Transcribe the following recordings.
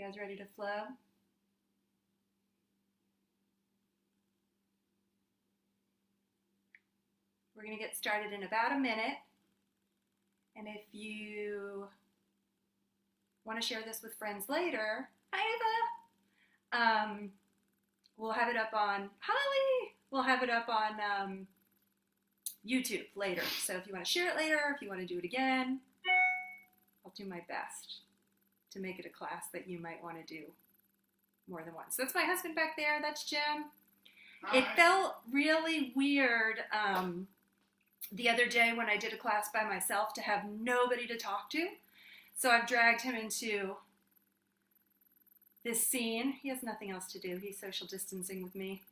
You guys ready to flow? We're going to get started in about a minute. And if you want to share this with friends later, hi Ava, we'll have it up on, Holly, we'll have it up on YouTube later. So if you want to share it later, if you want to do it again, I'll do my best to make it a class that you might want to do more than once. That's my husband back there. That's Jim. Hi. It felt really weird the other day when I did a class by myself to have nobody to talk to. So I've dragged him into this scene. He has nothing else to do. He's social distancing with me.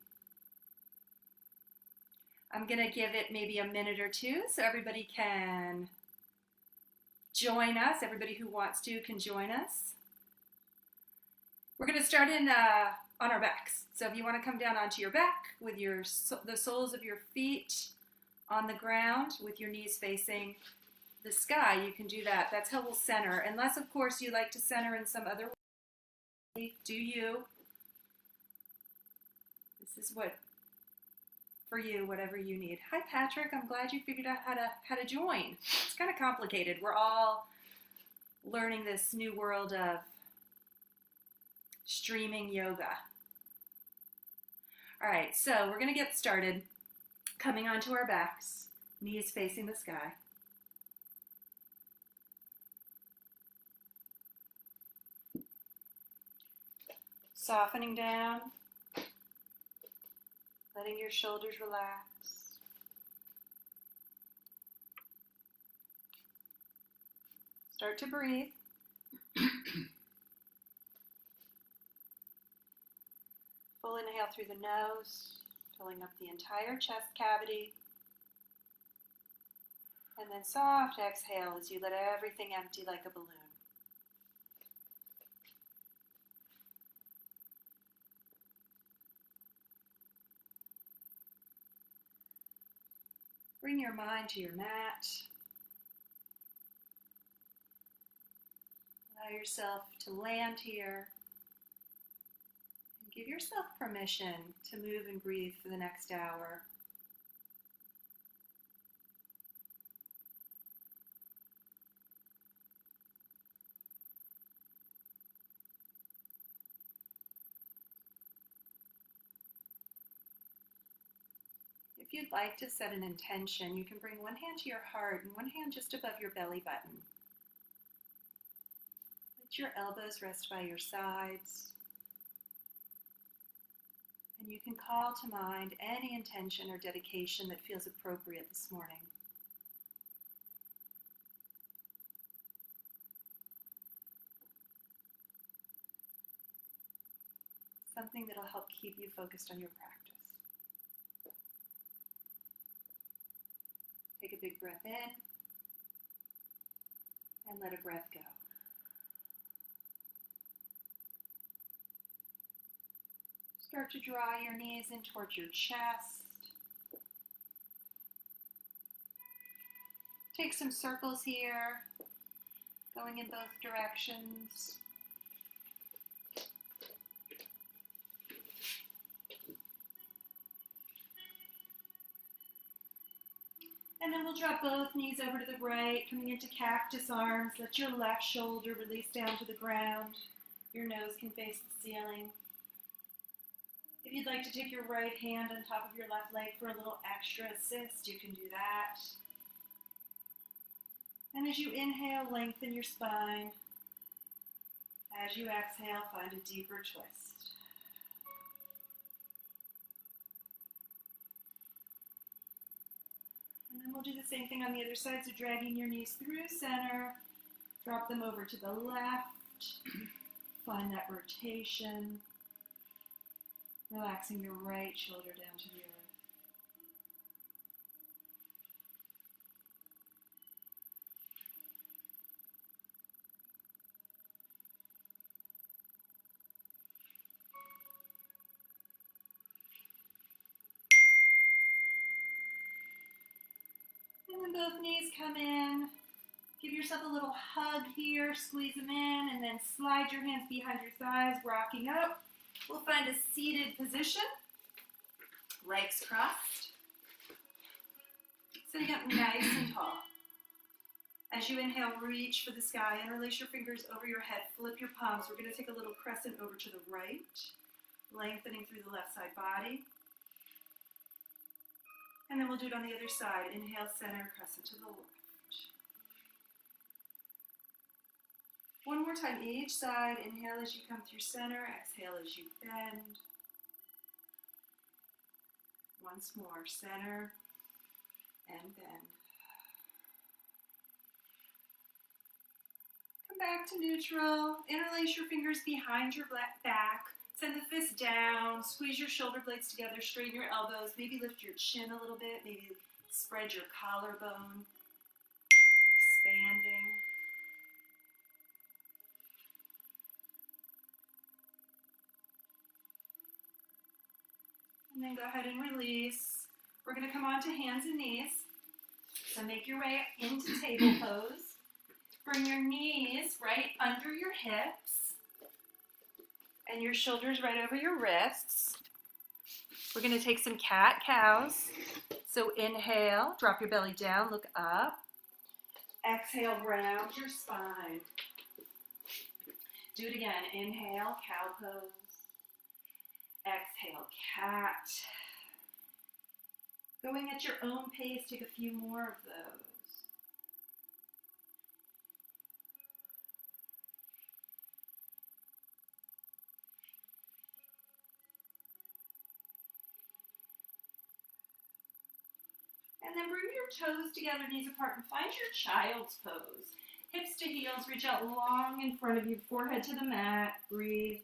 I'm going to give it maybe a minute or two so everybody can join us. Everybody who wants to can join us. We're going to start on our backs. So if you want to come down onto your back with the soles of your feet on the ground with your knees facing the sky, you can do that. That's how we'll center. Unless, of course, you like to center in some other way. Do you? This is what, for you, whatever you need. Hi, Patrick. I'm glad you figured out how to join. It's kind of complicated. We're all learning this new world of streaming yoga. All right, so we're going to get started. Coming onto our backs, knees facing the sky. Softening down, letting your shoulders relax. Start to breathe. Full inhale through the nose, filling up the entire chest cavity. And then soft exhale as you let everything empty like a balloon. Bring your mind to your mat. Allow yourself to land here. And give yourself permission to move and breathe for the next hour. If you'd like to set an intention, you can bring one hand to your heart and one hand just above your belly button. Let your elbows rest by your sides. And you can call to mind any intention or dedication that feels appropriate this morning. Something that'll help keep you focused on your practice. Take a big breath in and let a breath go. Start to draw your knees in towards your chest. Take some circles here, going in both directions. And then we'll drop both knees over to the right, coming into cactus arms. Let your left shoulder release down to the ground. Your nose can face the ceiling. If you'd like to take your right hand on top of your left leg for a little extra assist, you can do that. And as you inhale, lengthen your spine. As you exhale, find a deeper twist. And then we'll do the same thing on the other side, so dragging your knees through center, drop them over to the left, find that rotation, relaxing your right shoulder down to the earth. And then both knees come in, Give yourself a little hug here, squeeze them in, and then slide your hands behind your thighs, rocking up. We'll find a seated position, legs crossed, sitting up nice and tall. As you inhale, reach for the sky, interlace your fingers over your head, flip your palms. We're going to take a little crescent over to the right, lengthening through the left side body. And then we'll do it on the other side. Inhale, center, crescent to the left. One more time each side. Inhale as you come through center. Exhale as you bend. Once more, center and bend. Come back to neutral. Interlace your fingers behind your back. Send the fists down. Squeeze your shoulder blades together. Straighten your elbows. Maybe lift your chin a little bit. Maybe spread your collarbone. Expanding. And then go ahead and release. We're going to come on to hands and knees. So make your way into table pose. Bring your knees right under your hips and your shoulders right over your wrists. We're going to take some cat-cows. So inhale, drop your belly down, look up. Exhale, round your spine. Do it again. Inhale, cow pose. Exhale, cat. Going at your own pace, take a few more of those. And then bring your toes together, knees apart, and find your child's pose. Hips to heels, reach out long in front of you, forehead to the mat, breathe.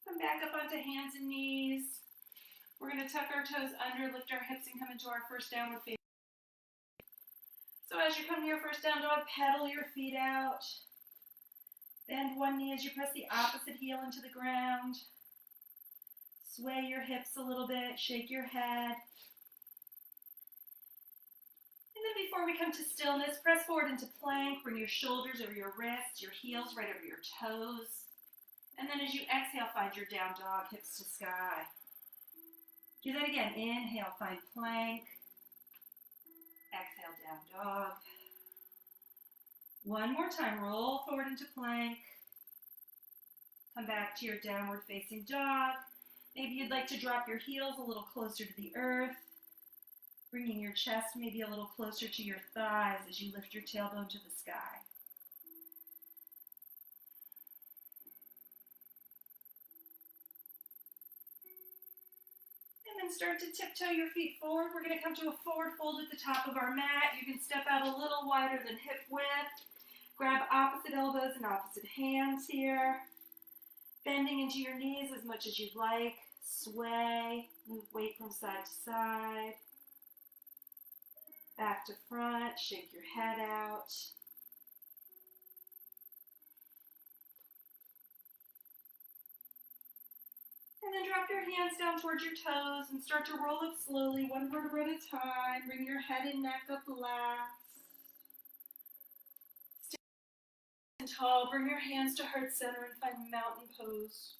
Come back up onto hands and knees. We're going to tuck our toes under, lift our hips, and come into our first downward facing. So as you come to your first down dog, pedal your feet out. Bend one knee as you press the opposite heel into the ground. Sway your hips a little bit, shake your head. And then before we come to stillness, press forward into plank. Bring your shoulders over your wrists, your heels right over your toes. And then as you exhale, find your down dog, hips to sky. Do that again. Inhale, find plank. Exhale, down dog. One more time. Roll forward into plank. Come back to your downward facing dog. Maybe you'd like to drop your heels a little closer to the earth. Bringing your chest maybe a little closer to your thighs as you lift your tailbone to the sky. And then start to tiptoe your feet forward. We're going to come to a forward fold at the top of our mat. You can step out a little wider than hip width. Grab opposite elbows and opposite hands here. Bending into your knees as much as you'd like. Sway. Move weight from side to side. Back to front. Shake your head out. And then drop your hands down towards your toes and start to roll up slowly, one vertebra at a time. Bring your head and neck up last. Stand tall. Bring your hands to heart center and find mountain pose.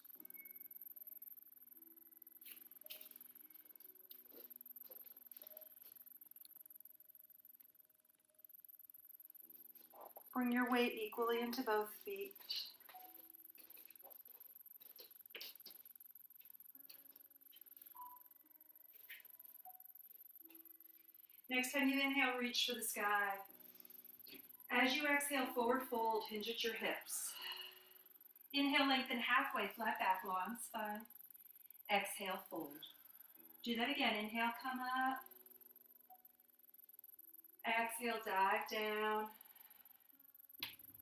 Bring your weight equally into both feet. Next time you inhale, reach for the sky. As you exhale, forward fold, hinge at your hips. Inhale, lengthen halfway, flat back, long spine. Exhale, fold. Do that again. Inhale, come up. Exhale, dive down.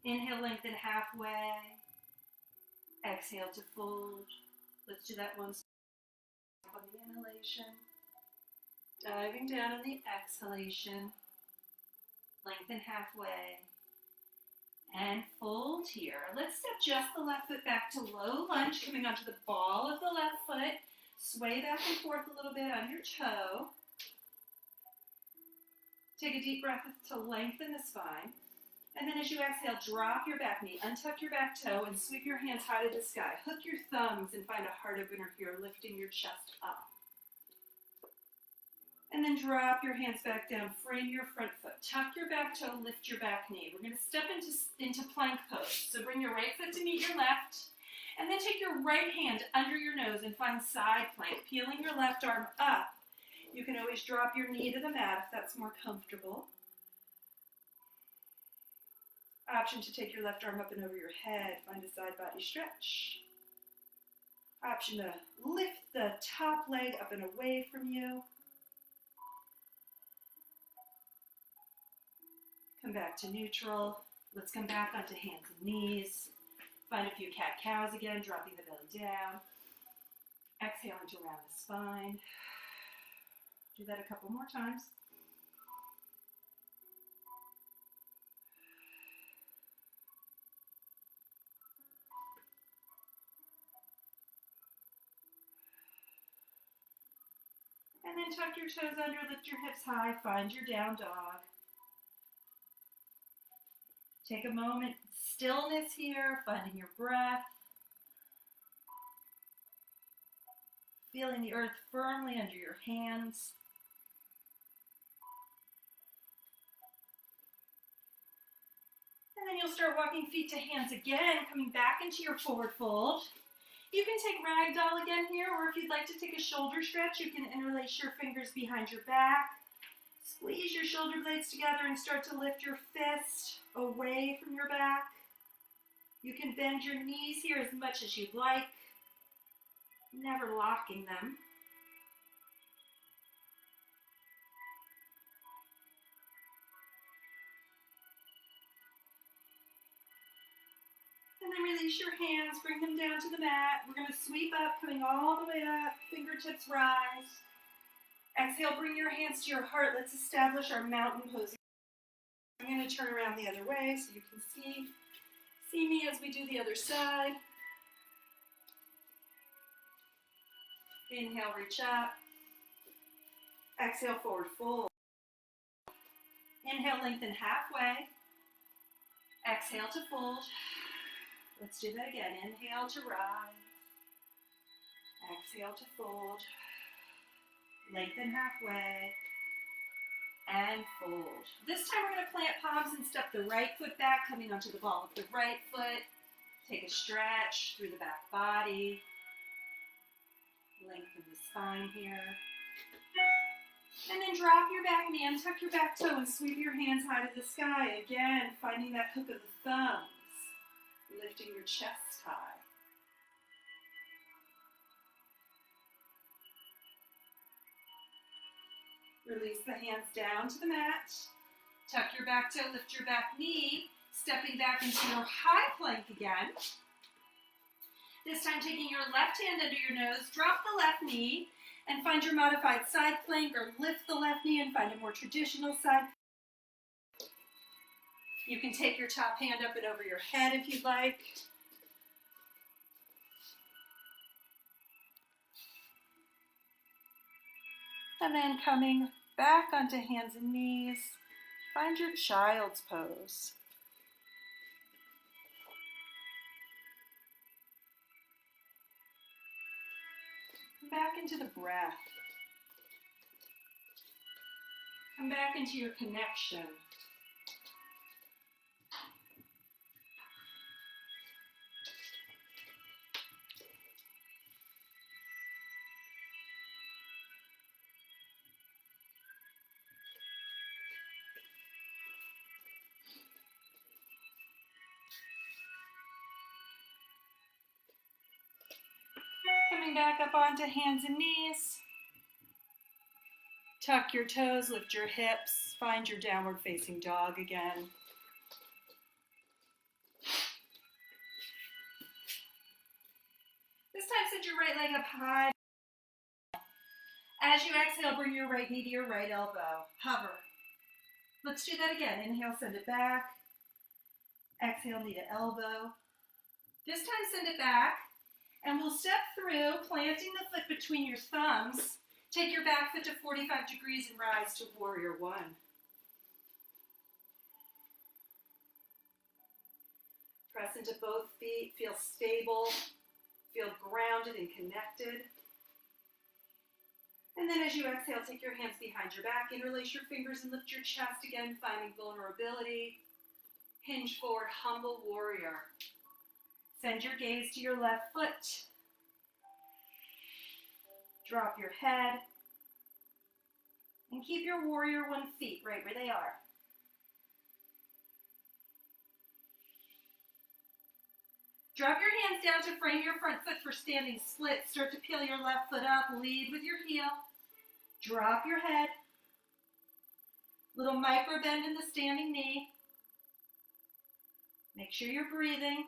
Inhale, lengthen halfway. Exhale to fold. Let's do that once on the inhalation. Diving down on the exhalation. Lengthen halfway. and fold here. Let's step just the left foot back to low lunge, coming onto the ball of the left foot. Sway back and forth a little bit on your toe. Take a deep breath to lengthen the spine. And then as you exhale, drop your back knee, untuck your back toe, and sweep your hands high to the sky. Hook your thumbs and find a heart opener here, lifting your chest up. And then drop your hands back down, frame your front foot. Tuck your back toe, lift your back knee. We're going to step into plank pose. So bring your right foot to meet your left, and then take your right hand under your nose and find side plank, peeling your left arm up. You can always drop your knee to the mat if that's more comfortable. Option to take your left arm up and over your head, find a side body stretch. Option to lift the top leg up and away from you. Come back to neutral. Let's come back onto hands and knees. Find a few cat-cows again, dropping the belly down. Exhaling to round the spine. Do that a couple more times. And then tuck your toes under, lift your hips high, find your down dog. Take a moment, stillness here, finding your breath. Feeling the earth firmly under your hands. And then you'll start walking feet to hands again, coming back into your forward fold. You can take ragdoll again here, or if you'd like to take a shoulder stretch, you can interlace your fingers behind your back. Squeeze your shoulder blades together and start to lift your fist away from your back. You can bend your knees here as much as you'd like, never locking them. And then release your hands, bring them down to the mat. We're going to sweep up, coming all the way up, fingertips rise. Exhale, bring your hands to your heart. Let's establish our mountain pose. I'm going to turn around the other way so you can see me as we do the other side. Inhale, reach up. Exhale, forward fold. Inhale, lengthen halfway. Exhale to fold. Let's do that again. Inhale to rise. Exhale to fold. Lengthen halfway. And fold. This time we're going to plant palms and step the right foot back, coming onto the ball of the right foot. Take a stretch through the back body. Lengthen the spine here. And then drop your back knee, untuck your back toe, and sweep your hands high to the sky. Again, finding that hook of the thumbs. Lifting your chest high. Release the hands down to the mat. Tuck your back toe, lift your back knee, stepping back into your high plank again. This time taking your left hand under your nose, drop the left knee, and find your modified side plank, or lift the left knee and find a more traditional side. You can take your top hand up and over your head if you'd like. And then coming back onto hands and knees, find your child's pose. Back into the breath. Come back into your connection. Coming back up onto hands and knees. Tuck your toes, lift your hips, find your downward facing dog again. This time set your right leg up high. As you exhale, bring your right knee to your right elbow. Hover. Let's do that again. Inhale, send it back. Exhale, knee to elbow. This time send it back, and we'll step through, planting the foot between your thumbs. Take your back foot to 45 degrees and rise to warrior one. Press into both feet, feel stable, feel grounded and connected. And then as you exhale, take your hands behind your back, interlace your fingers and lift your chest again, finding vulnerability. Hinge forward, humble warrior. Send your gaze to your left foot. Drop your head. And keep your warrior one feet right where they are. Drop your hands down to frame your front foot for standing split. Start to peel your left foot up. Lead with your heel. Drop your head. Little micro bend in the standing knee. Make sure you're breathing.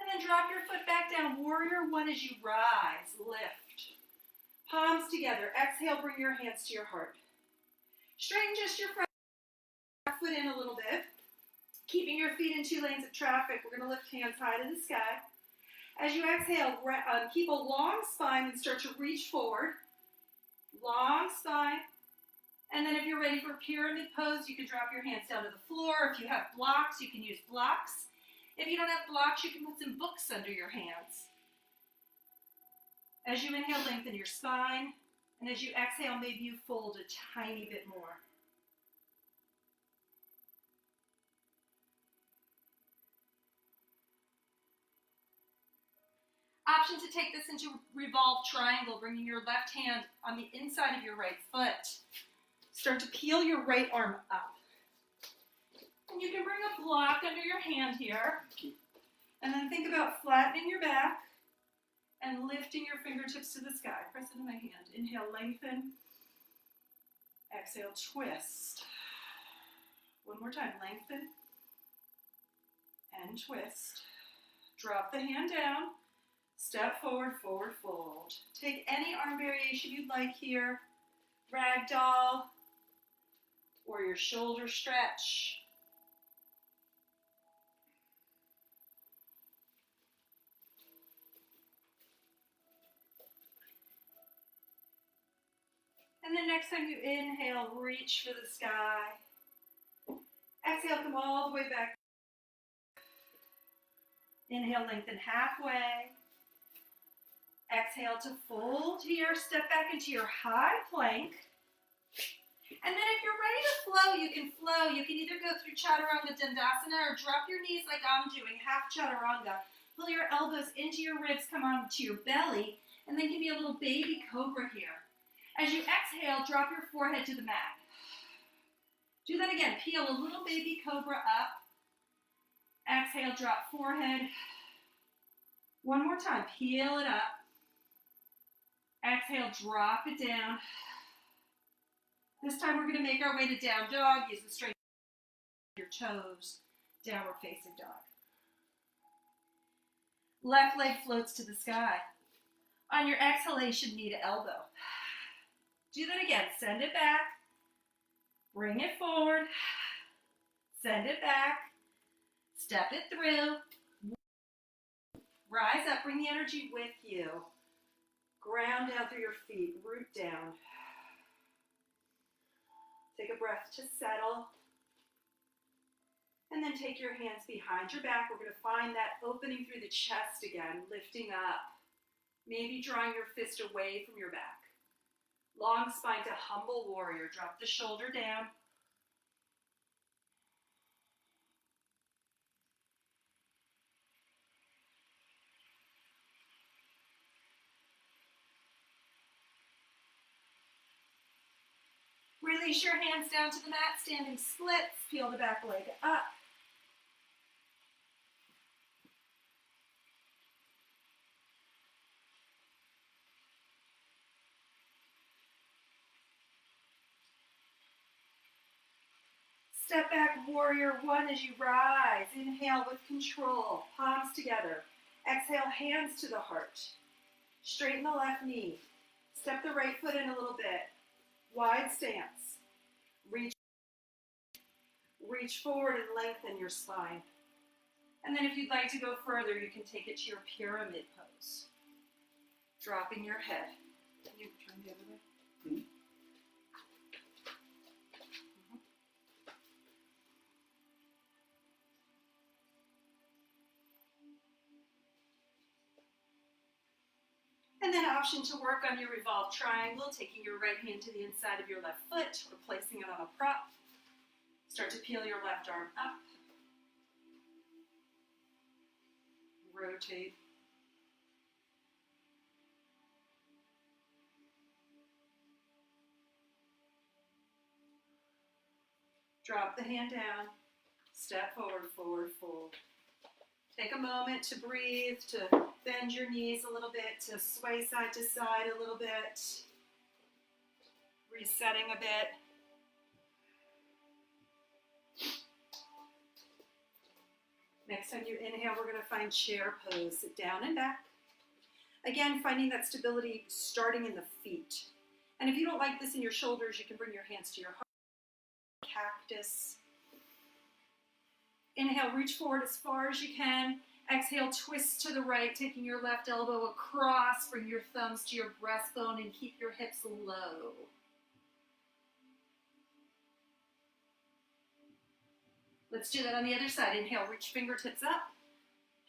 And then drop your foot back down. Warrior one as you rise. Lift. Palms together. Exhale, bring your hands to your heart. Straighten just your front foot in a little bit. Keeping your feet in 2 lanes of traffic. We're going to lift hands high to the sky. As you exhale, keep a long spine and start to reach forward. Long spine. And then if you're ready for pyramid pose, you can drop your hands down to the floor. If you have blocks, you can use blocks. If you don't have blocks, you can put some books under your hands. As you inhale, lengthen your spine. And as you exhale, maybe you fold a tiny bit more. Option to take this into revolved triangle, bringing your left hand on the inside of your right foot. Start to peel your right arm up. And you can bring a block under your hand here. And then think about flattening your back and lifting your fingertips to the sky. Press into my hand. Inhale, lengthen. Exhale, twist. One more time, lengthen and twist. Drop the hand down. Step forward, forward fold. Take any arm variation you'd like here. Ragdoll or your shoulder stretch. And then next time you inhale, reach for the sky. Exhale, come all the way back. Inhale, lengthen halfway. Exhale to fold here. Step back into your high plank. And then if you're ready to flow, you can flow. You can either go through Chaturanga Dandasana or drop your knees like I'm doing, half Chaturanga. Pull your elbows into your ribs, come onto your belly, and then give me a little baby cobra here. As you exhale, drop your forehead to the mat. Do that again. Peel a little baby cobra up. Exhale, drop forehead. One more time. Peel it up. Exhale, drop it down. This time we're going to make our way to down dog. Use the straight of your toes. Downward facing dog. Left leg floats to the sky. On your exhalation, knee to elbow. Do that again. Send it back. Bring it forward. Send it back. Step it through. Rise up. Bring the energy with you. Ground down through your feet. Root down. Take a breath to settle. And then take your hands behind your back. We're going to find that opening through the chest again, lifting up. Maybe drawing your fist away from your back. Long spine to humble warrior. Drop the shoulder down. Release your hands down to the mat, standing splits. Peel the back leg up. Step back, warrior one as you rise. Inhale with control, palms together. Exhale, hands to the heart. Straighten the left knee. Step the right foot in a little bit. Wide stance. Reach Reach forward and lengthen your spine. And then if you'd like to go further, you can take it to your pyramid pose. Dropping your head. Can you turn the other way? Mm-hmm. And then option to work on your revolved triangle, taking your right hand to the inside of your left foot or placing it on a prop. Start to peel your left arm up. Rotate. Drop the hand down. Step forward, forward, fold. Take a moment to breathe, to bend your knees a little bit, to sway side to side a little bit. Resetting a bit. Next time you inhale, we're going to find chair pose. Sit down and back. Again, finding that stability starting in the feet. And if you don't like this in your shoulders, you can bring your hands to your heart. Cactus. Inhale, reach forward as far as you can. Exhale, twist to the right, taking your left elbow across. Bring your thumbs to your breastbone and keep your hips low. Let's do that on the other side. Inhale, reach fingertips up.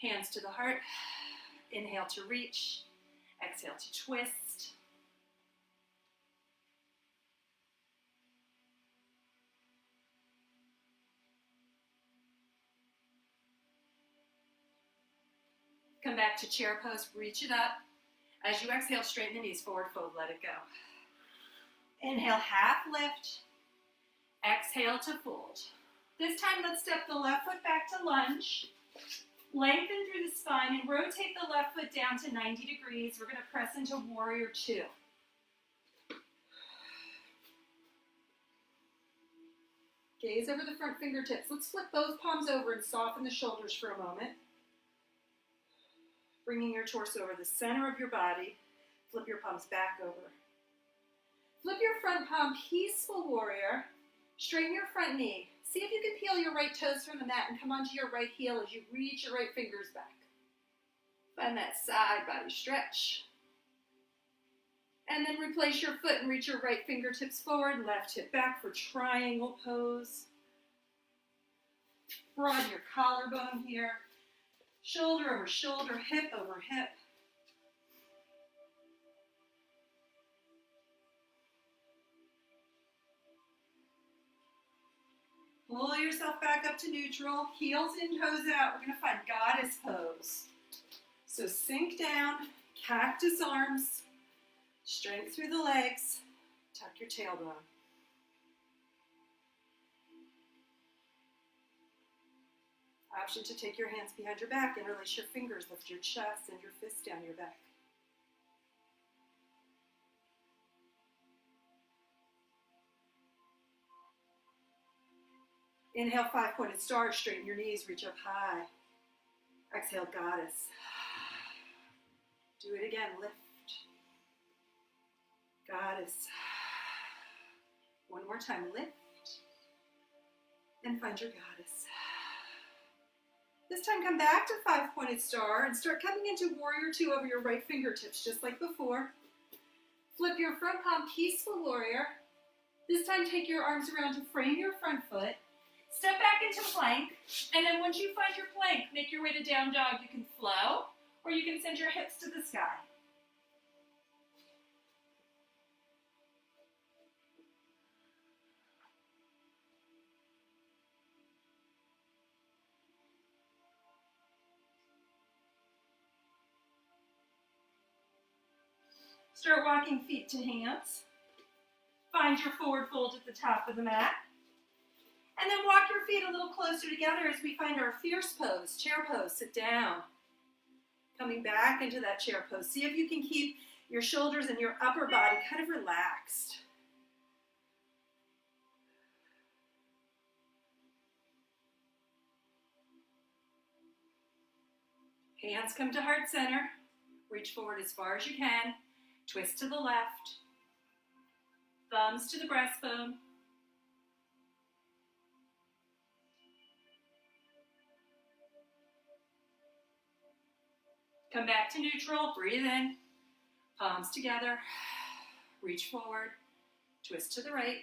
Hands to the heart. Inhale to reach. Exhale to twist. Come back to chair pose, reach it up. As you exhale, straighten the knees, forward fold, let it go. Inhale, half lift. Exhale to fold. This time, let's step the left foot back to lunge. Lengthen through the spine and rotate the left foot down to 90 degrees. We're going to press into warrior two. Gaze over the front fingertips. Let's flip both palms over and soften the shoulders for a moment. Bringing your torso over the center of your body. Flip your palms back over. Flip your front palm, peaceful warrior. Straighten your front knee. See if you can peel your right toes from the mat and come onto your right heel as you reach your right fingers back. Find that side body stretch. And then replace your foot and reach your right fingertips forward, left hip back for triangle pose. Broaden your collarbone here. Shoulder over shoulder, hip over hip. Pull yourself back up to neutral, heels in, toes out. We're going to find goddess pose. So sink down, cactus arms, strength through the legs, tuck your tailbone. Option to take your hands behind your back, interlace your fingers, lift your chest, and your fists down your back. Inhale, five-pointed star, straighten your knees, reach up high. Exhale, goddess. Do it again, lift. Goddess. One more time, lift. And find your goddess. This time come back to five-pointed star and start coming into warrior two over your right fingertips, just like before. Flip your front palm, peaceful warrior. This time take your arms around to frame your front foot. Step back into plank, and then once you find your plank, make your way to down dog. You can flow, or you can send your hips to the sky. Start walking feet to hands. Find your forward fold at the top of the mat. And then walk your feet a little closer together as we find our fierce pose, chair pose, sit down. Coming back into that chair pose. See if you can keep your shoulders and your upper body kind of relaxed. Hands come to heart center. Reach forward as far as you can. Twist to the left. Thumbs to the breastbone. Come back to neutral, breathe in, palms together, reach forward, twist to the right.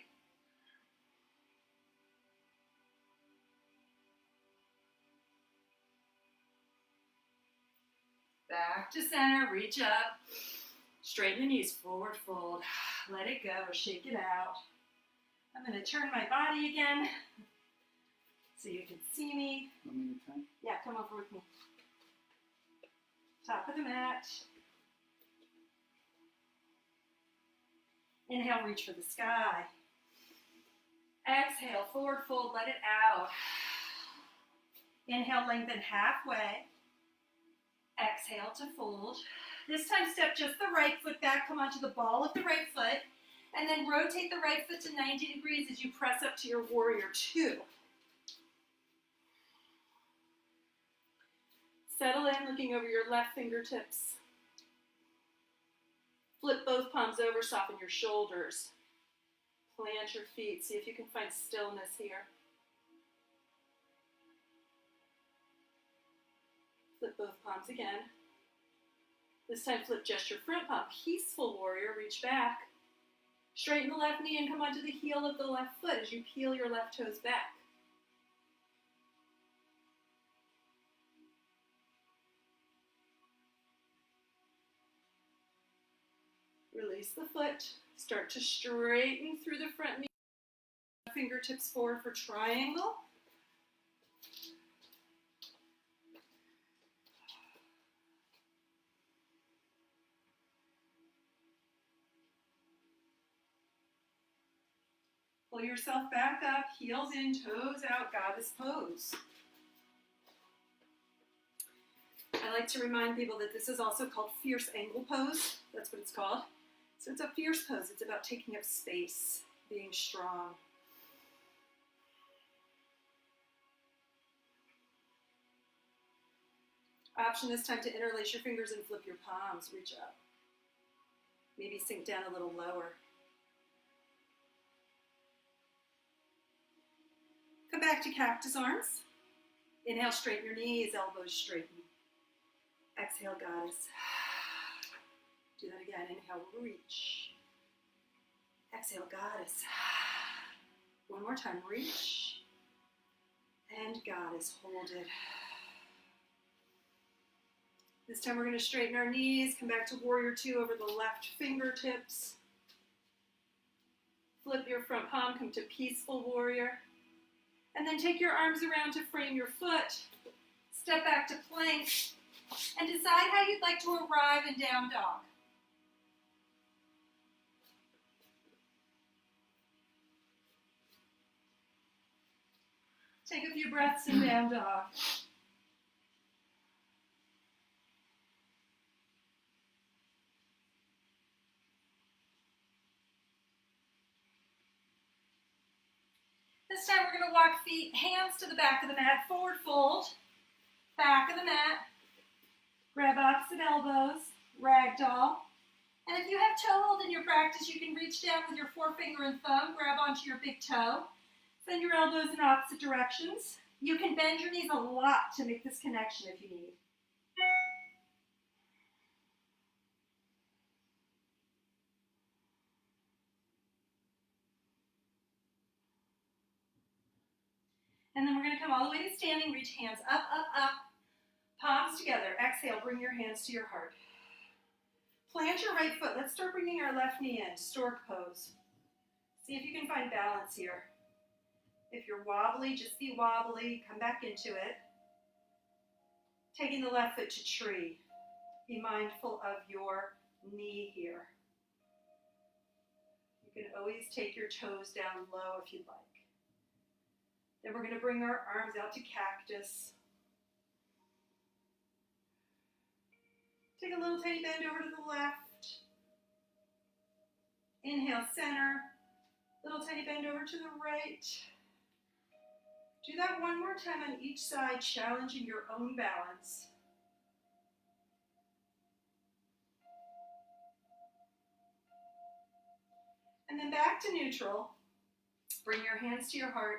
Back to center, reach up, straighten the knees, forward fold, let it go, shake it out. I'm going to turn my body again so you can see me. Want me to turn? Yeah, come over with me. Top of the mat. Inhale, reach for the sky. Exhale, forward fold, let it out. Inhale, lengthen halfway. Exhale to fold. This time step just the right foot back, come onto the ball of the right foot, and then rotate the right foot to 90 degrees as you press up to your warrior two. Settle in, looking over your left fingertips. Flip both palms over, soften your shoulders. Plant your feet, see if you can find stillness here. Flip both palms again. This time flip just your front palm. Peaceful warrior, reach back. Straighten the left knee and come onto the heel of the left foot as you peel your left toes back. Release the foot. Start to straighten through the front knee. Fingertips forward for triangle. Pull yourself back up, heels in, toes out, goddess pose. I like to remind people that this is also called fierce angle pose. That's what it's called. So it's a fierce pose. It's about taking up space, being strong. Option this time to interlace your fingers and flip your palms, reach up. Maybe sink down a little lower. Come back to cactus arms. Inhale, straighten your knees, elbows straighten. Exhale, goddess. Do that again. Inhale, reach. Exhale, goddess. One more time, reach. And goddess, hold it. This time we're going to straighten our knees, come back to warrior two over the left fingertips. Flip your front palm, come to peaceful warrior. And then take your arms around to frame your foot. Step back to plank. And decide how you'd like to arrive in down dog. Take a few breaths in down dog. This time we're going to walk feet, hands to the back of the mat, forward fold, back of the mat, grab opposite elbows, ragdoll. And if you have toe hold in your practice, you can reach down with your forefinger and thumb, grab onto your big toe, send your elbows in opposite directions. You can bend your knees a lot to make this connection if you need. And then we're going to come all the way to standing, reach hands up, up, up, palms together. Exhale, bring your hands to your heart. Plant your right foot. Let's start bringing our left knee in, stork pose. See if you can find balance here. If you're wobbly, just be wobbly. Come back into it. Taking the left foot to tree. Be mindful of your knee here. You can always take your toes down low if you'd like. Then we're going to bring our arms out to cactus. Take a little tiny bend over to the left. Inhale, center. Little tiny bend over to the right. Do that one more time on each side, challenging your own balance. And then back to neutral. Bring your hands to your heart.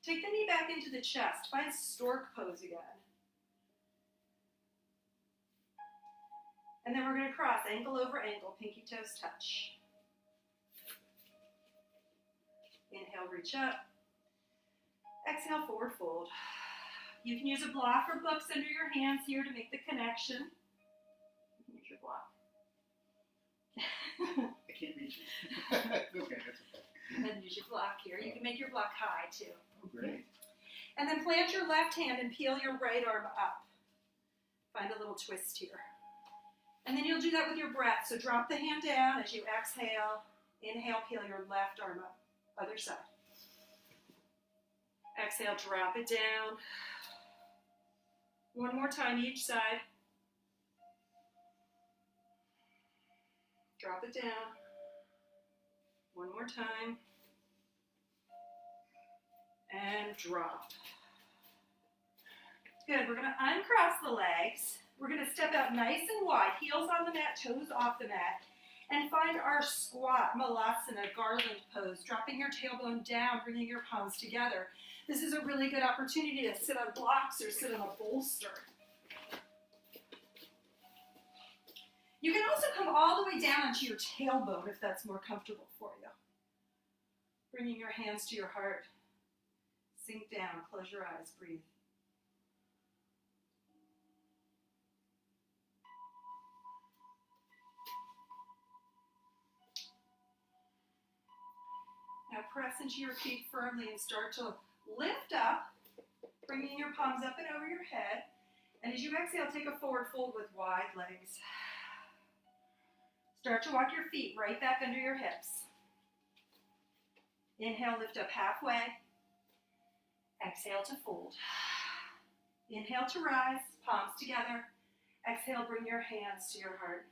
Take the knee back into the chest. Find stork pose again. And then we're going to cross ankle over ankle, pinky toes touch. Inhale, reach up. Exhale, forward fold. You can use a block or books under your hands here to make the connection. You can use your block. I can't reach it. Okay, that's okay. And use your block here. You can make your block high too. Oh, great. And then plant your left hand and peel your right arm up. Find a little twist here. And then you'll do that with your breath. So drop the hand down as you exhale. Inhale, peel your left arm up. Other side. Exhale, drop it down. One more time each side. Drop it down. One more time. And drop. Good, we're gonna uncross the legs. We're gonna step out nice and wide, heels on the mat, toes off the mat, and find our squat, malasana, garland pose, dropping your tailbone down, bringing your palms together. This is a really good opportunity to sit on blocks or sit on a bolster. You can also come all the way down onto your tailbone if that's more comfortable for you. Bringing your hands to your heart. Sink down, close your eyes, breathe. Now press into your feet firmly and start to lift up, bringing your palms up and over your head. And as you exhale, take a forward fold with wide legs. Start to walk your feet right back under your hips. Inhale, lift up halfway. Exhale to fold. Inhale to rise, palms together. Exhale, bring your hands to your heart.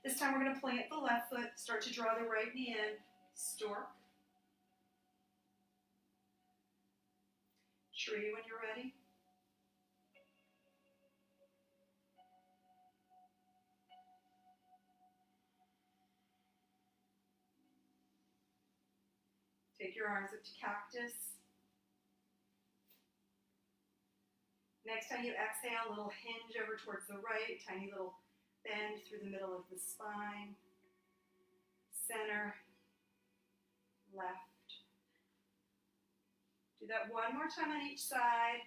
This time we're going to plant the left foot, start to draw the right knee in. Stork. Tree when you're ready. Take your arms up to cactus. Next time you exhale, a little hinge over towards the right, tiny little bend through the middle of the spine. Center. Left. Do that one more time on each side.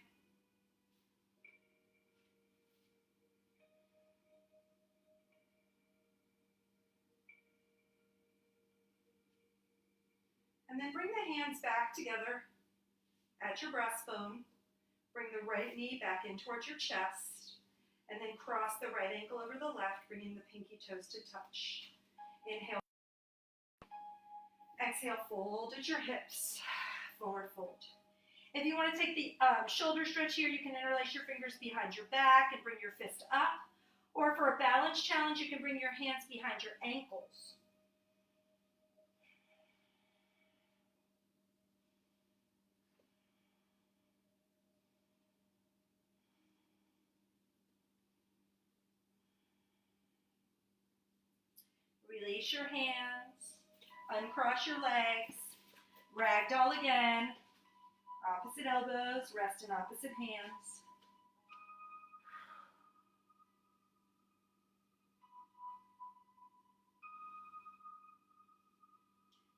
And then bring the hands back together at your breastbone. Bring the right knee back in towards your chest. And then cross the right ankle over the left, bringing the pinky toes to touch. Inhale. Exhale, fold at your hips, forward fold. If you want to take the shoulder stretch here, you can interlace your fingers behind your back and bring your fist up. Or for a balance challenge, you can bring your hands behind your ankles. Release your hands, uncross your legs, ragdoll again, opposite elbows, rest in opposite hands.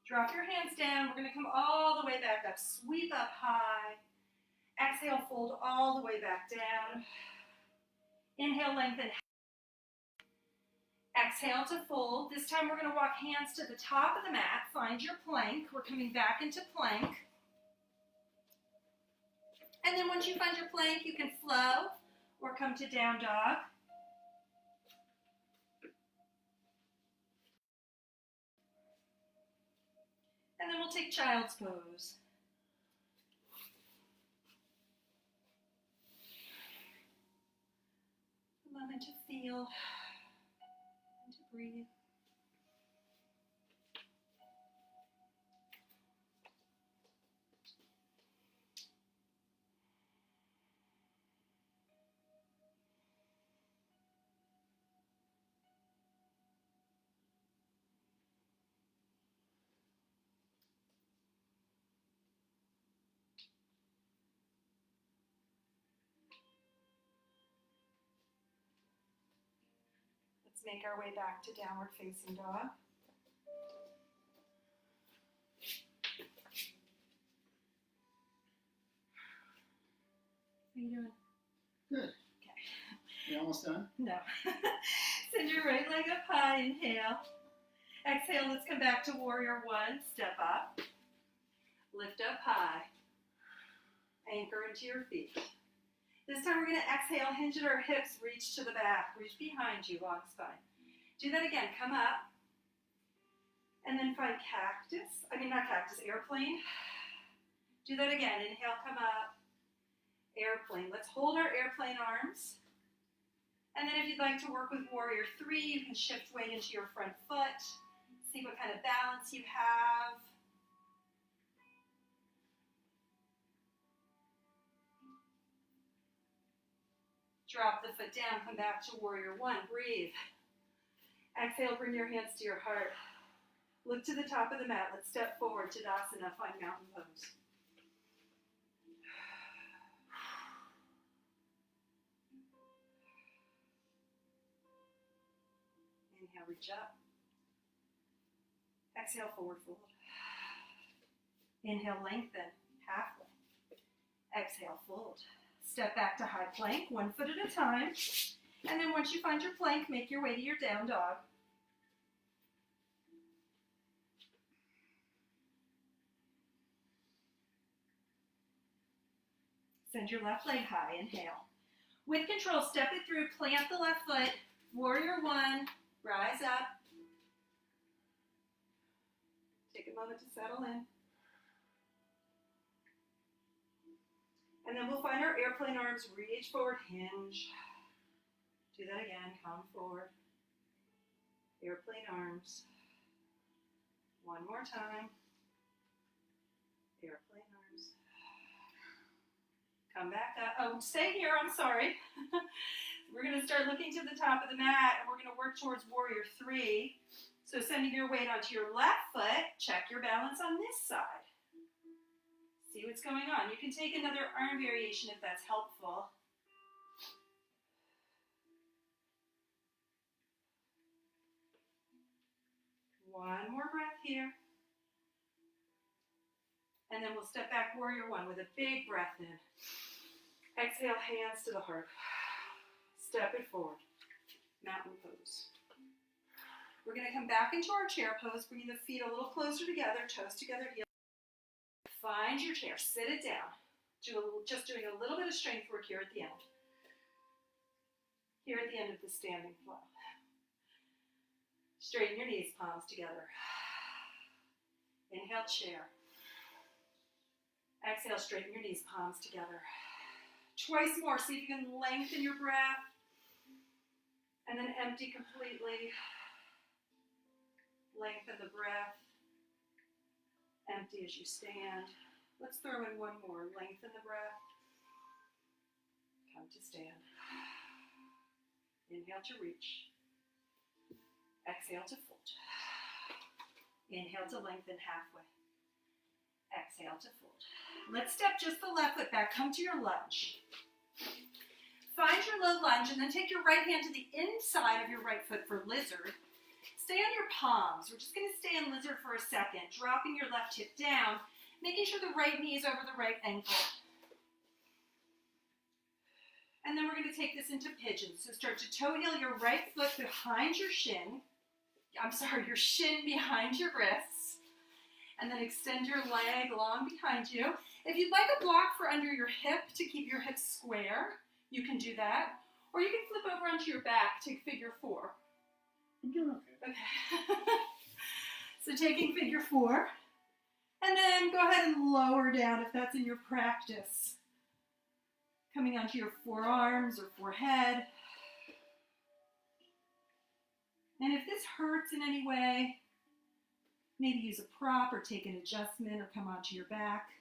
Drop your hands down. We're going to come all the way back up. Sweep up high. Exhale, fold all the way back down. Inhale, lengthen. Exhale to fold. This time we're going to walk hands to the top of the mat. Find your plank. We're coming back into plank. And then once you find your plank, you can flow or come to down dog. And then we'll take child's pose. A moment to feel and to breathe. Let's make our way back to downward facing dog. How you doing? Good. Okay. You almost done? No. Send your right leg up high, inhale. Exhale, let's come back to warrior one. Step up. Lift up high. Anchor into your feet. This time we're going to exhale, hinge at our hips, reach to the back. Reach behind you, long spine. Do that again. Come up. And then find airplane. Do that again. Inhale, come up. Airplane. Let's hold our airplane arms. And then if you'd like to work with warrior three, you can shift weight into your front foot. See what kind of balance you have. Drop the foot down, come back to warrior one. Breathe. Exhale, bring your hands to your heart. Look to the top of the mat. Let's step forward, Tadasana, find mountain pose. Inhale, reach up. Exhale, forward fold. Inhale, lengthen, halfway. Exhale, fold. Step back to high plank, one foot at a time. And then once you find your plank, make your way to your down dog. Send your left leg high, inhale. With control, step it through, plant the left foot, warrior one, rise up. Take a moment to settle in. And then we'll find our airplane arms, reach forward, hinge. Do that again, come forward. Airplane arms. One more time. Airplane arms. Come back up. Oh, stay here, I'm sorry. We're going to start looking to the top of the mat, and we're going to work towards warrior three. So sending your weight onto your left foot, check your balance on this side. See what's going on. You can take another arm variation if that's helpful. One more breath here. And then we'll step back, warrior one, with a big breath in. Exhale, hands to the heart. Step it forward. Mountain pose. We're going to come back into our chair pose, bringing the feet a little closer together, toes together, heels. Find your chair, sit it down. Just doing a little bit of strength work here at the end. Here at the end of the standing flow. Straighten your knees, palms together. Inhale, chair. Exhale, straighten your knees, palms together. Twice more, see if you can lengthen your breath. And then empty completely. Lengthen the breath. Empty as you stand. Let's throw in one more. Lengthen the breath. Come to stand. Inhale to reach. Exhale to fold. Inhale to lengthen halfway. Exhale to fold. Let's step just the left foot back. Come to your lunge. Find your low lunge and then take your right hand to the inside of your right foot for lizard. Stay on your palms. We're just going to stay in lizard for a second, dropping your left hip down, making sure the right knee is over the right ankle. And then we're going to take this into pigeon. So start to toe heel your right foot behind your shin. Your shin behind your wrists. And then extend your leg long behind you. If you'd like a block for under your hip to keep your hips square, you can do that. Or you can flip over onto your back, take figure four. I'm doing okay. Okay. So taking figure four. And then go ahead and lower down if that's in your practice. Coming onto your forearms or forehead. And if this hurts in any way, maybe use a prop or take an adjustment or come onto your back.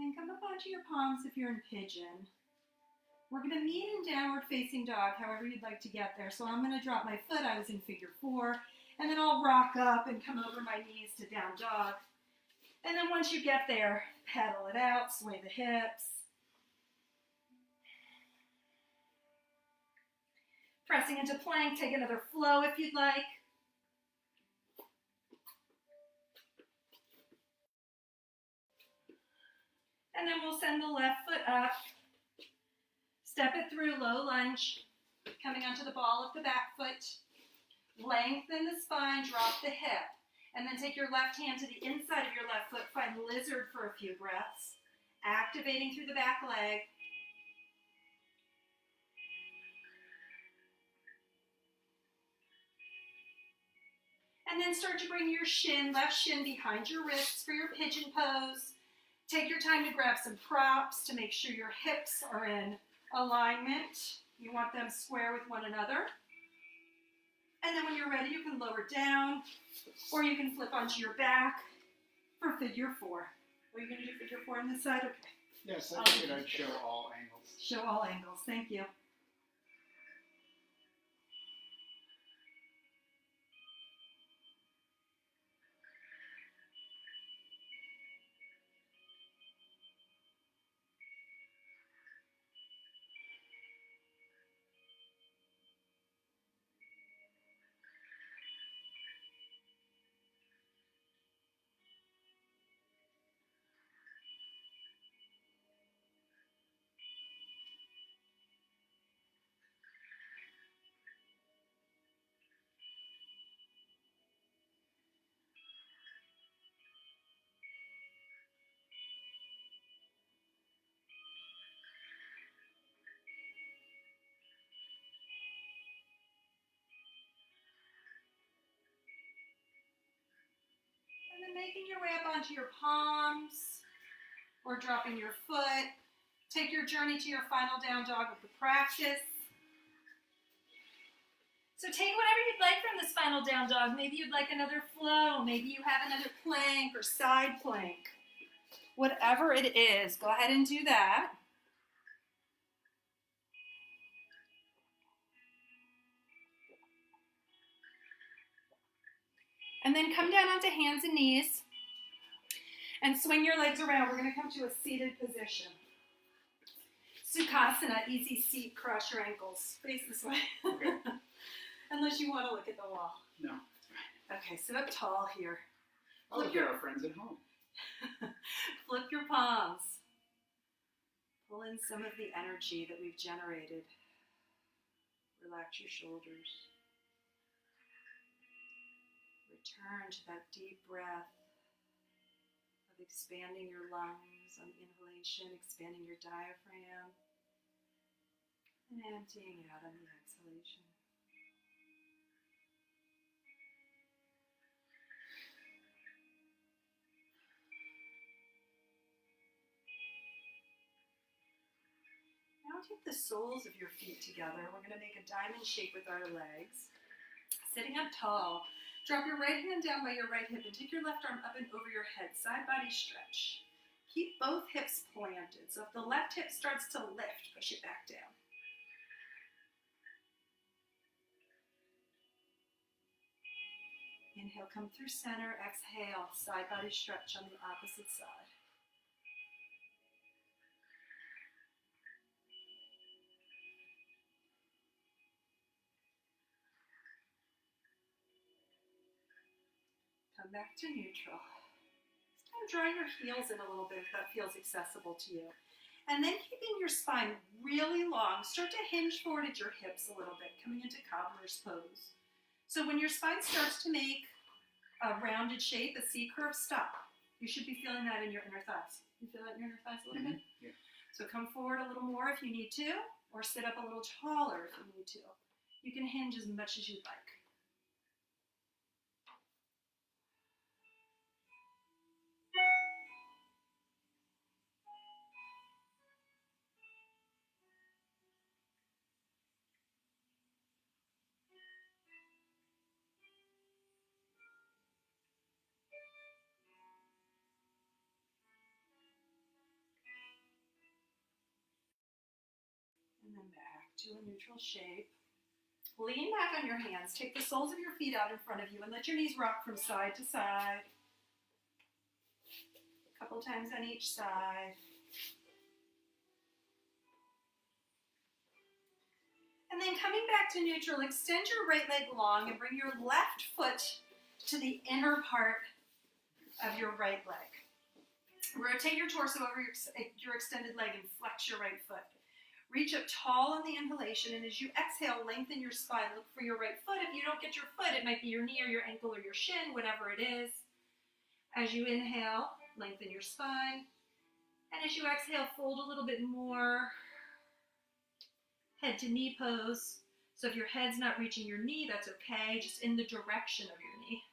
then come up onto your palms if you're in pigeon. We're going to meet in downward facing dog, however you'd like to get there. So I'm going to drop my foot. I was in figure 4. And then I'll rock up and come over my knees to down dog. And then once you get there, pedal it out, sway the hips. Pressing into plank, take another flow if you'd like. And then we'll send the left foot up. Step it through, low lunge, coming onto the ball of the back foot. Lengthen the spine, drop the hip. And then take your left hand to the inside of your left foot. Find lizard for a few breaths. Activating through the back leg. And then start to bring your shin, left shin behind your wrists for your pigeon pose. Take your time to grab some props to make sure your hips are in alignment. You want them square with one another. And then when you're ready, you can lower down, or you can flip onto your back for figure 4. Are you going to do figure 4 on this side? Okay. Yes, I figured I'd show all angles. Show all angles. Thank you. And then making your way up onto your palms or dropping your foot. Take your journey to your final down dog of the practice. So take whatever you'd like from this final down dog. Maybe you'd like another flow. Maybe you have another plank or side plank. Whatever it is, go ahead and do that. And then come down onto hands and knees and swing your legs around. We're going to come to a seated position. Sukhasana, easy seat, cross your ankles. Face this way. Okay. Unless you want to look at the wall. No. Okay, sit up tall here. I'll look at our friends at home. Flip your palms. Pull in some of the energy that we've generated. Relax your shoulders. Return to that deep breath of expanding your lungs on the inhalation, expanding your diaphragm, and emptying out on the exhalation. Now take the soles of your feet together. We're going to make a diamond shape with our legs. Sitting up tall, drop your right hand down by your right hip and take your left arm up and over your head. Side body stretch. Keep both hips planted. So if the left hip starts to lift, push it back down. Inhale, come through center. Exhale, side body stretch on the opposite side. Come back to neutral. This time draw your heels in a little bit if that feels accessible to you. And then keeping your spine really long, start to hinge forward at your hips a little bit, coming into cobbler's pose. So when your spine starts to make a rounded shape, a C curve, stop. You should be feeling that in your inner thighs. You feel that in your inner thighs a little bit? Yeah. So come forward a little more if you need to, or sit up a little taller if you need to. You can hinge as much as you'd like. to a neutral shape. Lean back on your hands. Take the soles of your feet out in front of you and let your knees rock from side to side. A couple times on each side. And then coming back to neutral, extend your right leg long and bring your left foot to the inner part of your right leg. Rotate your torso over your extended leg and flex your right foot. Reach up tall on the inhalation, and as you exhale, lengthen your spine. Look for your right foot. If you don't get your foot, it might be your knee or your ankle or your shin, whatever it is. As you inhale, lengthen your spine. And as you exhale, fold a little bit more. Head to knee pose. So if your head's not reaching your knee, that's okay, just in the direction of your knee.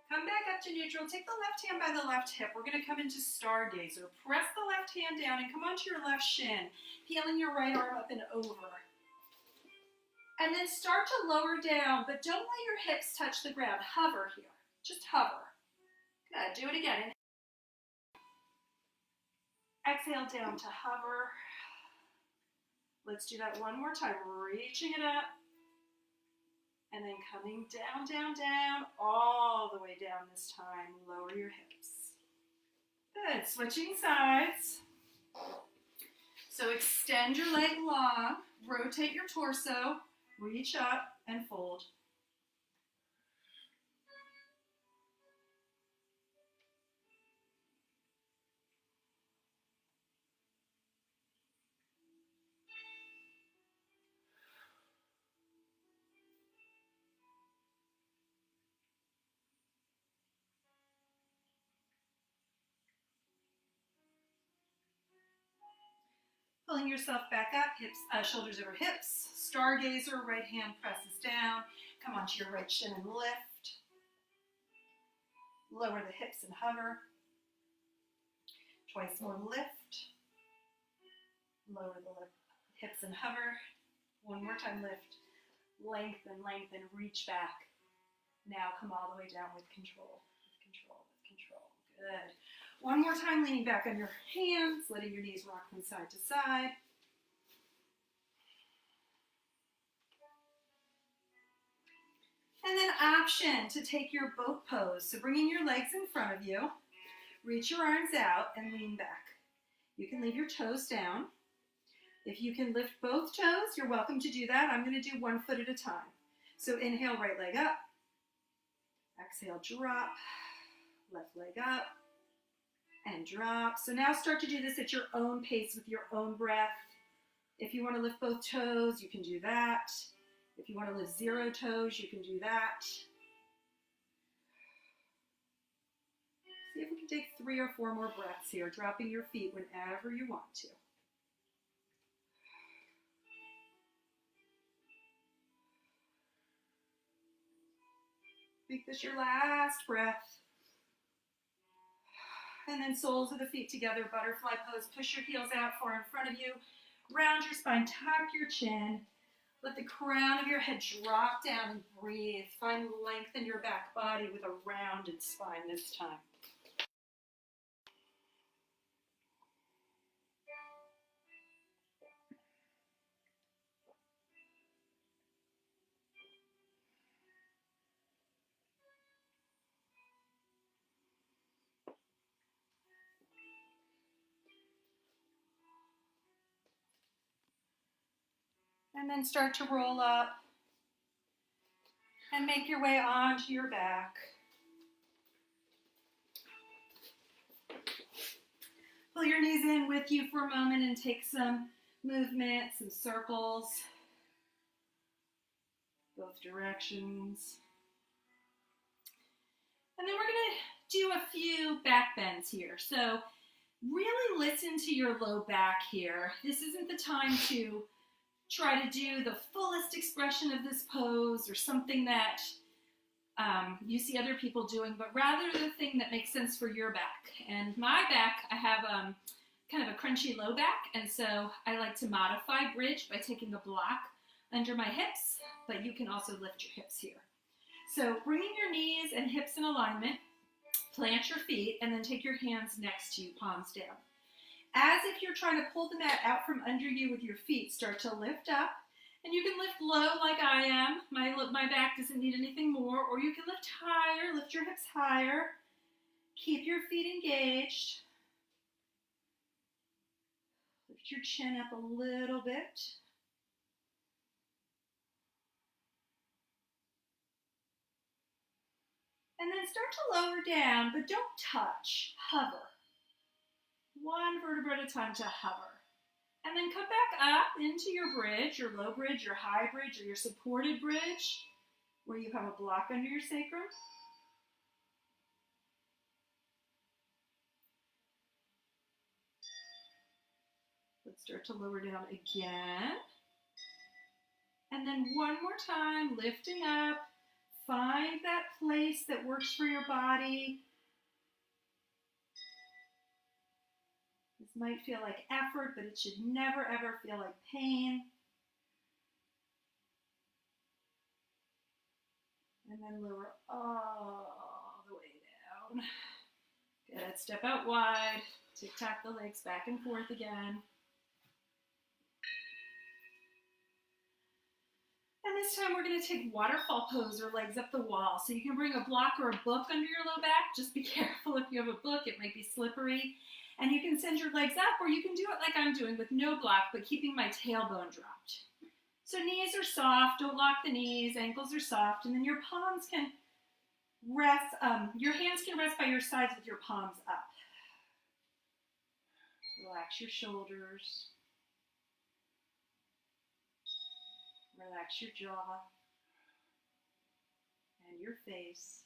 Come back up to neutral. Take the left hand by the left hip. We're going to come into stargazer. Press the left hand down and come onto your left shin, peeling your right arm up and over. And then start to lower down, but don't let your hips touch the ground. Hover here. Just hover. Good. Do it again. Exhale down to hover. Let's do that one more time. Reaching it up. And then coming down, down, down, all the way down this time. Lower your hips. Good. Switching sides. So extend your leg long. Rotate your torso. Reach up and fold. Pulling yourself back up, hips, shoulders over hips. Stargazer, right hand presses down. Come onto your right shin and lift. Lower the hips and hover. Twice more, lift. Lower the hips and hover. One more time, lift. Lengthen, lengthen, reach back. Now come all the way down with control, with control, with control. Good. One more time, leaning back on your hands, letting your knees rock from side to side. And then option to take your boat pose. So bringing your legs in front of you, reach your arms out and lean back. You can leave your toes down. If you can lift both toes, you're welcome to do that. I'm going to do one foot at a time. So inhale, right leg up. Exhale, drop. Left leg up. And drop. So now start to do this at your own pace with your own breath. If you want to lift both toes, you can do that. If you want to lift 0 toes, you can do that. See if we can take 3 or 4 more breaths here, dropping your feet whenever you want to. Make this your last breath. And then soles of the feet together, butterfly pose. Push your heels out far in front of you. Round your spine, tuck your chin. Let the crown of your head drop down and breathe. Find length in your back body with a rounded spine this time. And then start to roll up and make your way onto your back. Pull your knees in with you for a moment and take some movement, some circles, both directions. And then we're going to do a few back bends here. So really listen to your low back here. This isn't the time to try to do the fullest expression of this pose or something that you see other people doing, but rather the thing that makes sense for your back. And my back, I have kind of a crunchy low back, and so I like to modify bridge by taking a block under my hips, but you can also lift your hips here. So bringing your knees and hips in alignment, Plant your feet and then take your hands next to you, palms down. As if you're trying to pull the mat out from under you with your feet, start to lift up. And you can lift low like I am. My back doesn't need anything more. Or you can lift higher, lift your hips higher. Keep your feet engaged. Lift your chin up a little bit. And then start to lower down, but don't touch. Hover. One vertebra at a time to hover. And then come back up into your bridge, your low bridge, your high bridge, or your supported bridge, where you have a block under your sacrum. Let's start to lower down again. And then one more time, lifting up. Find that place that works for your body. This might feel like effort, but it should never, ever feel like pain. And then lower all the way down. Good. Step out wide. Tick-tock the legs back and forth again. And this time we're going to take waterfall pose or legs up the wall. So you can bring a block or a book under your low back. Just be careful if you have a book, it might be slippery. And you can send your legs up, or you can do it like I'm doing with no block, but keeping my tailbone dropped. So knees are soft, don't lock the knees, ankles are soft, and then your palms can rest, your hands can rest by your sides with your palms up. Relax your shoulders. Relax your jaw and your face.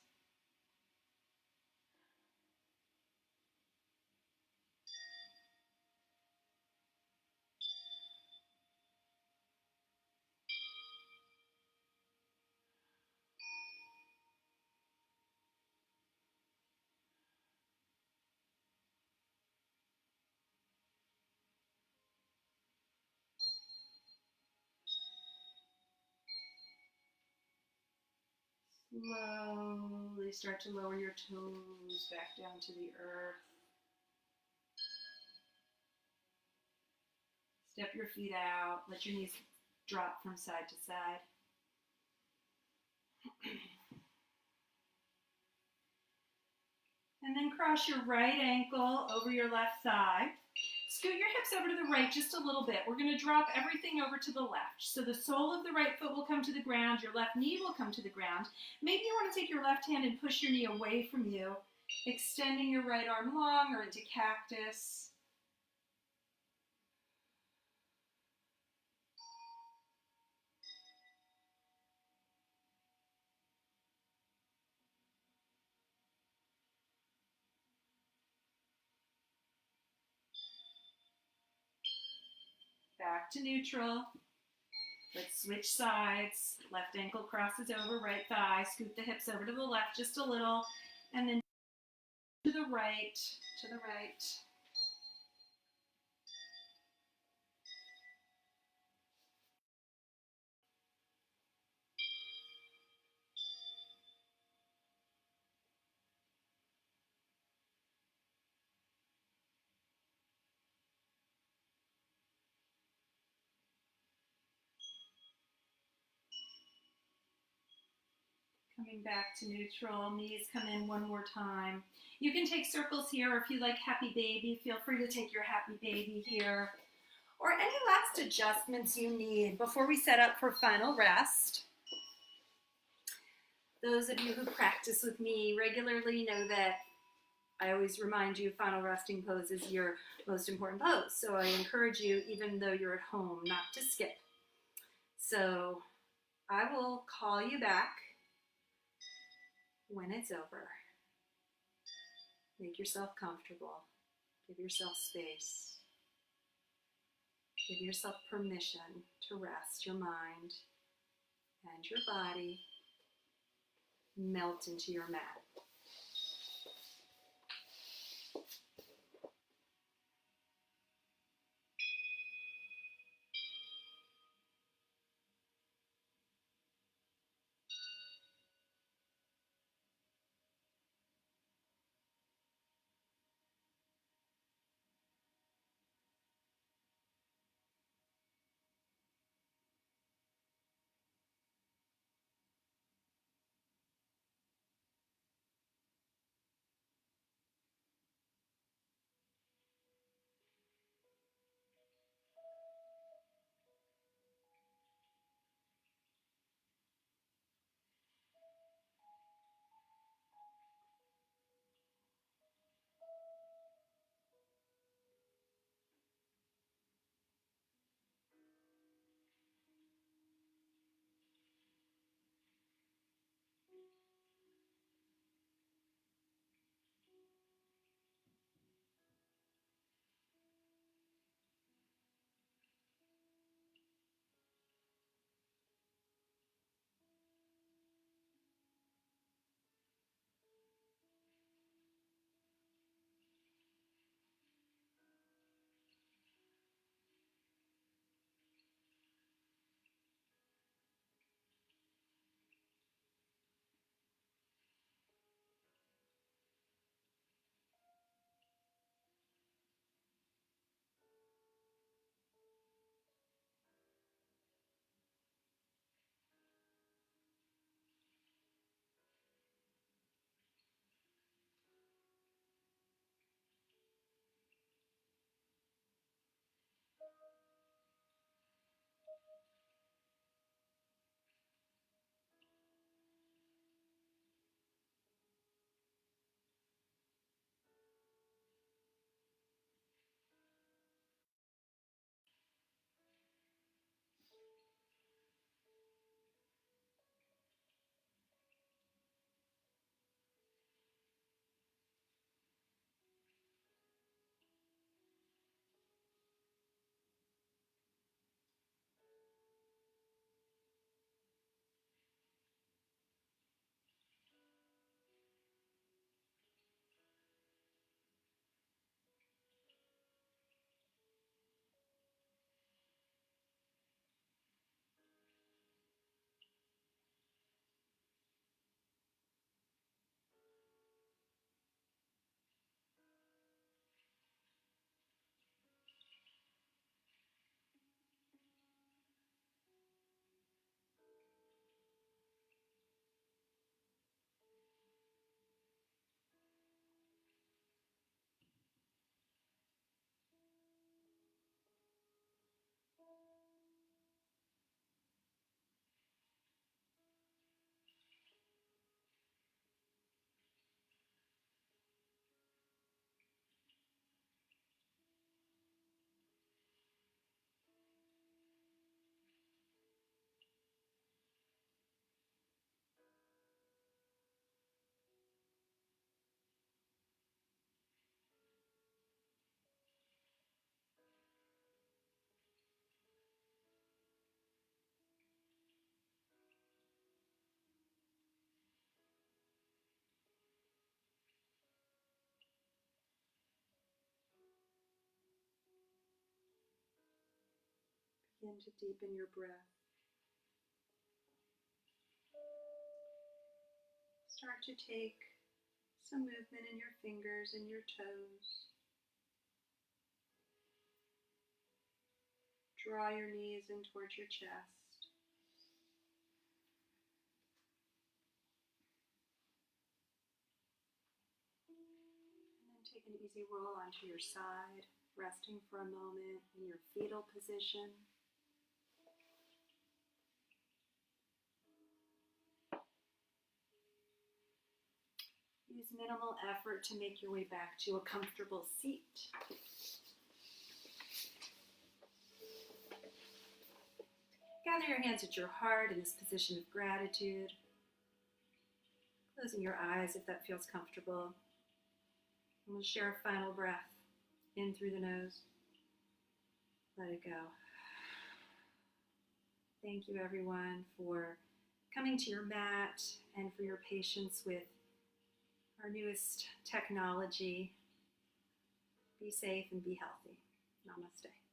Slowly start to lower your toes back down to the earth. Step your feet out. Let your knees drop from side to side. And then cross your right ankle over your left thigh. Scoot your hips over to the right just a little bit. We're going to drop everything over to the left. So the sole of the right foot will come to the ground. Your left knee will come to the ground. Maybe you want to take your left hand and push your knee away from you, extending your right arm long or into cactus. Back to neutral. Let's switch sides. Left ankle crosses over right thigh. Scoot the hips over to the left just a little. And then to the right, to the right. Coming back to neutral, knees come in one more time. You can take circles here, or if you like happy baby, feel free to take your happy baby here. Or any last adjustments you need before we set up for final rest. Those of you who practice with me regularly know that I always remind you final resting pose is your most important pose. So I encourage you, even though you're at home, not to skip. So I will call you back when it's over. Make yourself comfortable. Give yourself space. Give yourself permission to rest your mind and your body. Melt into your mat. Begin to deepen your breath. Start to take some movement in your fingers and your toes. Draw your knees in towards your chest. And then take an easy roll onto your side, resting for a moment in your fetal position. Use minimal effort to make your way back to a comfortable seat. Gather your hands at your heart in this position of gratitude. Closing your eyes if that feels comfortable. And we'll share a final breath in through the nose. Let it go. Thank you, everyone, for coming to your mat and for your patience with our newest technology. Be safe and be healthy. Namaste.